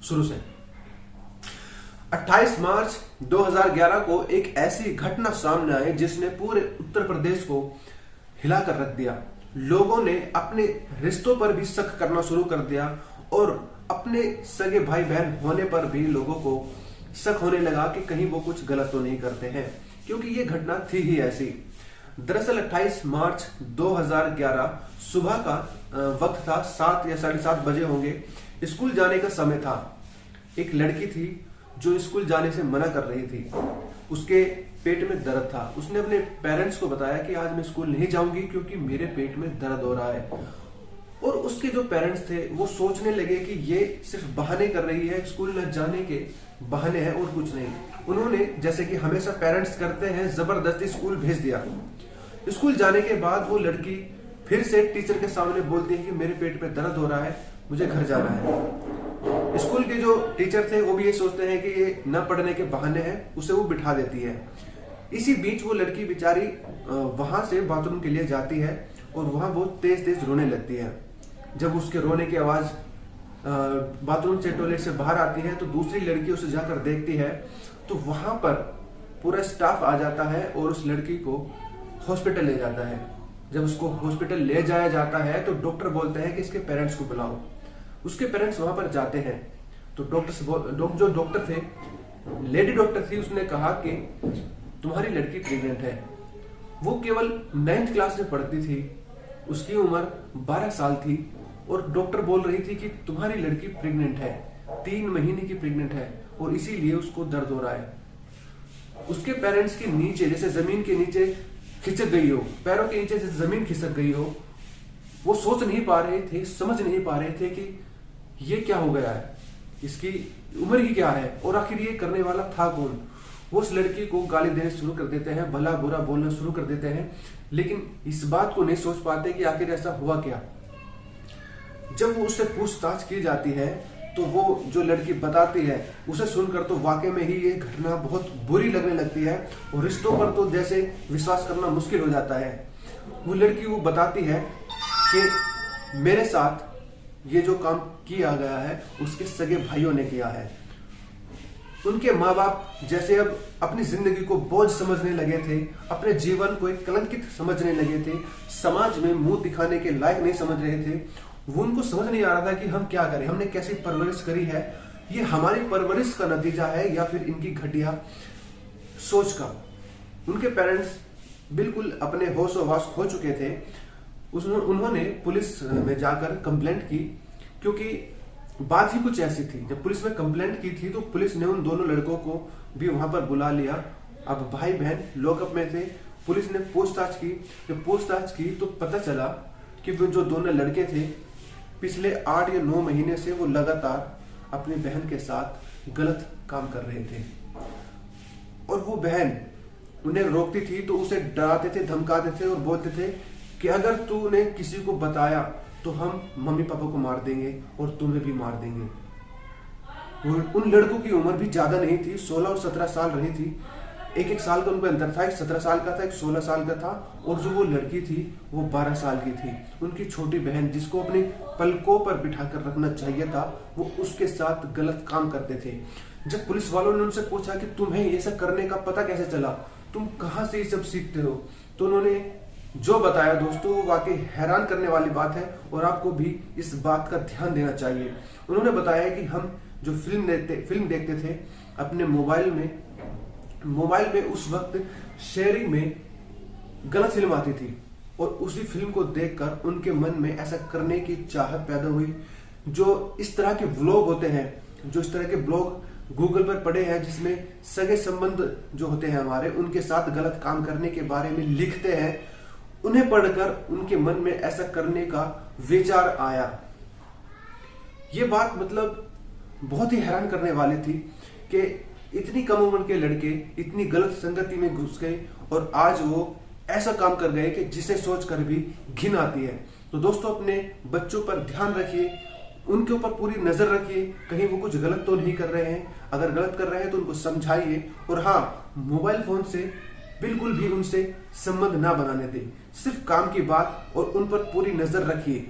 शुरू से। 28 मार्च 2011 को एक ऐसी घटना सामने आई जिसने पूरे उत्तर प्रदेश को हिलाकर रख दिया। लोगों ने अपने रिश्तों पर भी शक करना शुरू कर दिया और अपने सगे भाई बहन होने पर भी लोगों को शक होने लगा कि कहीं वो कुछ गलत तो नहीं करते हैं, क्योंकि ये घटना थी ही ऐसी। दरअसल 28 मार्च 2011 सुबह का वक्त था, 7 या 7:30 बजे होंगे। स्कूल जाने का समय था। एक लड़की थी जो स्कूल जाने से मना कर रही थी। उसके पेट में दर्द था। उसने अपने पेरेंट्स को बताया कि आज मैं स्कूल नहीं जाऊंगी क्योंकि मेरे पेट में दर्द हो रहा है। और उसके जो पेरेंट्स थे वो सोचने लगे कि ये सिर्फ बहाने कर रही है, स्कूल न जाने के बहाने हैं और कुछ नहीं। उन्होंने, जैसे कि हमेशा पेरेंट्स करते हैं, जबरदस्ती स्कूल भेज दिया। स्कूल जाने के बाद वो लड़की फिर से टीचर के सामने बोलती है कि मेरे पेट में दर्द हो रहा है, मुझे घर जाना है। स्कूल के जो टीचर थे वो भी ये सोचते हैं कि ये न पढ़ने के बहाने हैं, उसे वो बिठा देती है। इसी बीच वो लड़की बेचारी वहां से बाथरूम के लिए जाती है और वहां बहुत तेज तेज रोने लगती है। जब उसके रोने की आवाज बाथरूम से, टॉयलेट से बाहर आती है तो दूसरी लड़की उसे जाकर देखती है तो वहां पर पूरा स्टाफ आ जाता है और उस लड़की को हॉस्पिटल ले जाता है। जब उसको हॉस्पिटल ले जाया जाता है तो डॉक्टर बोलते हैं कि इसके पेरेंट्स को बुलाओ। उसके पेरेंट्स वहां पर जाते हैं तो जो डॉक्टर थे, लेडी डॉक्टर थी, उसने कहा कि तुम्हारी लड़की प्रेग्नेंट है। वो केवल 9th क्लास में पढ़ती थी, उसकी उम्र 12 साल थी और डॉक्टर बोल रही थी कि तुम्हारी लड़की प्रेग्नेंट है, 3 महीने की प्रेग्नेंट है और इसीलिए उसको दर्द हो रहा है। उसके पेरेंट्स के नीचे जैसे जमीन के नीचे खिसक गई हो, पैरों के नीचे जैसे जमीन खिसक गई हो। वो सोच नहीं पा रहे थे, समझ नहीं पा रहे थे कि ये क्या हो गया है, इसकी उम्र ही क्या है और आखिर ये करने वाला था कौन। वो उस लड़की को गाली देने शुरू कर देते हैं, भला बुरा बोलना शुरू कर देते हैं, लेकिन इस बात को नहीं सोच पाते कि आखिर ऐसा हुआ क्या। जब वो उससे पूछताछ की जाती है तो वो जो लड़की बताती है उसे सुनकर तो वाकई में ही ये घटना बहुत बुरी लगने लगती है और रिश्तों पर तो जैसे विश्वास करना मुश्किल हो जाता है। वो लड़की वो बताती है कि मेरे साथ ये जो काम किया गया है उसके सगे भाइयों ने किया है। उनके माँ बाप जैसे अब अपनी जिंदगी को बोझ समझने लगे थे, अपने जीवन को एक कलंकित समझने लगे थे, समाज में मुंह दिखाने के लायक नहीं समझ रहे थे। वो उनको समझ नहीं आ रहा था कि हम क्या करें, हमने कैसी परवरिश करी है, ये हमारी परवरिश का नतीजा है या फिर इनकी घटिया सोच का। उनके पेरेंट्स बिल्कुल अपने होश हवास खो चुके थे। उन्होंने पुलिस में जाकर कंप्लेंट की, क्योंकि बात ही कुछ ऐसी थी। जब पुलिस में कंप्लेंट की थी तो पुलिस ने उन दोनों लड़कों को भी वहां पर बुला लिया। अब भाई बहन लॉकअप में थे। पुलिस ने पूछताछ की। जब पूछताछ की तो पता चला कि वो जो दोनों लड़के थे पिछले 8 या 9 महीने से वो लगातार अपनी बहन के साथ गलत काम कर रहे थे और वो बहन उन्हें रोकती थी तो उसे डराते थे, धमकाते थे और बोलते थे कि अगर तूने किसी को बताया तो हम मम्मी पापा को मार देंगे और तुम्हें भी मार देंगे। उन लड़कों की उम्र भी ज्यादा नहीं थी, 16 और 17 साल रही थी। एक साल का उनका अंतर था। एक 17 साल का था, एक 16 साल का था और जो वो लड़की थी वो 12 साल की थी। उनकी छोटी बहन जिसको अपने पलकों पर बिठाकर रखना चाहिए था वो उसके साथ गलत काम करते थे। जब पुलिस वालों ने उनसे पूछा कि तुम्हें ये सब करने का पता कैसे चला, तुम कहां से ये सब सीखते हो, तो उन्होंने जो बताया दोस्तों वो वाकई हैरान करने वाली बात है और आपको भी इस बात का ध्यान देना चाहिए। उन्होंने बताया कि हम जो फिल्म देखते थे अपने मोबाइल में उस वक्त शेयरिंग में गलत फिल्म आती थी और उसी फिल्म को देखकर उनके मन में ऐसा करने की चाहत पैदा हुई। जो इस तरह के व्लॉग होते हैं, जो इस तरह के ब्लॉग गूगल पर पड़े हैं जिसमें सगे संबंध जो होते हैं हमारे उनके साथ गलत काम करने के बारे में लिखते हैं, उन्हें पढ़कर उनके मन में ऐसा करने का विचार आया। ये बात मतलब बहुत ही हैरान करने वाली थी कि इतनी कम उम्र के लड़के इतनी गलत संगति में घुस गए और आज वो ऐसा काम कर गए कि जिसे सोचकर भी घिन आती है। तो दोस्तों अपने बच्चों पर ध्यान रखिए, उनके ऊपर पूरी नजर रखिए, कहीं वो कुछ गलत तो नहीं कर रहे हैं। अगर गलत कर रहे हैं तो उनको समझाइए और हाँ, मोबाइल फोन से बिल्कुल भी उनसे संबंध ना बनाने दें। सिर्फ काम की बात और उन पर पूरी नजर रखिए।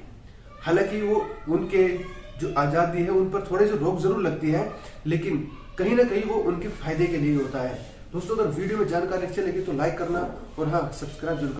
हालांकि वो उनके जो आज़ादी है उन पर थोड़ी सी रोक जरूर लगती है, लेकिन कहीं ना कहीं वो उनके फायदे के लिए होता है। दोस्तों, अगर वीडियो में जानकारी अच्छी लगी तो लाइक करना और हाँ, सब्सक्राइब जरूर करना।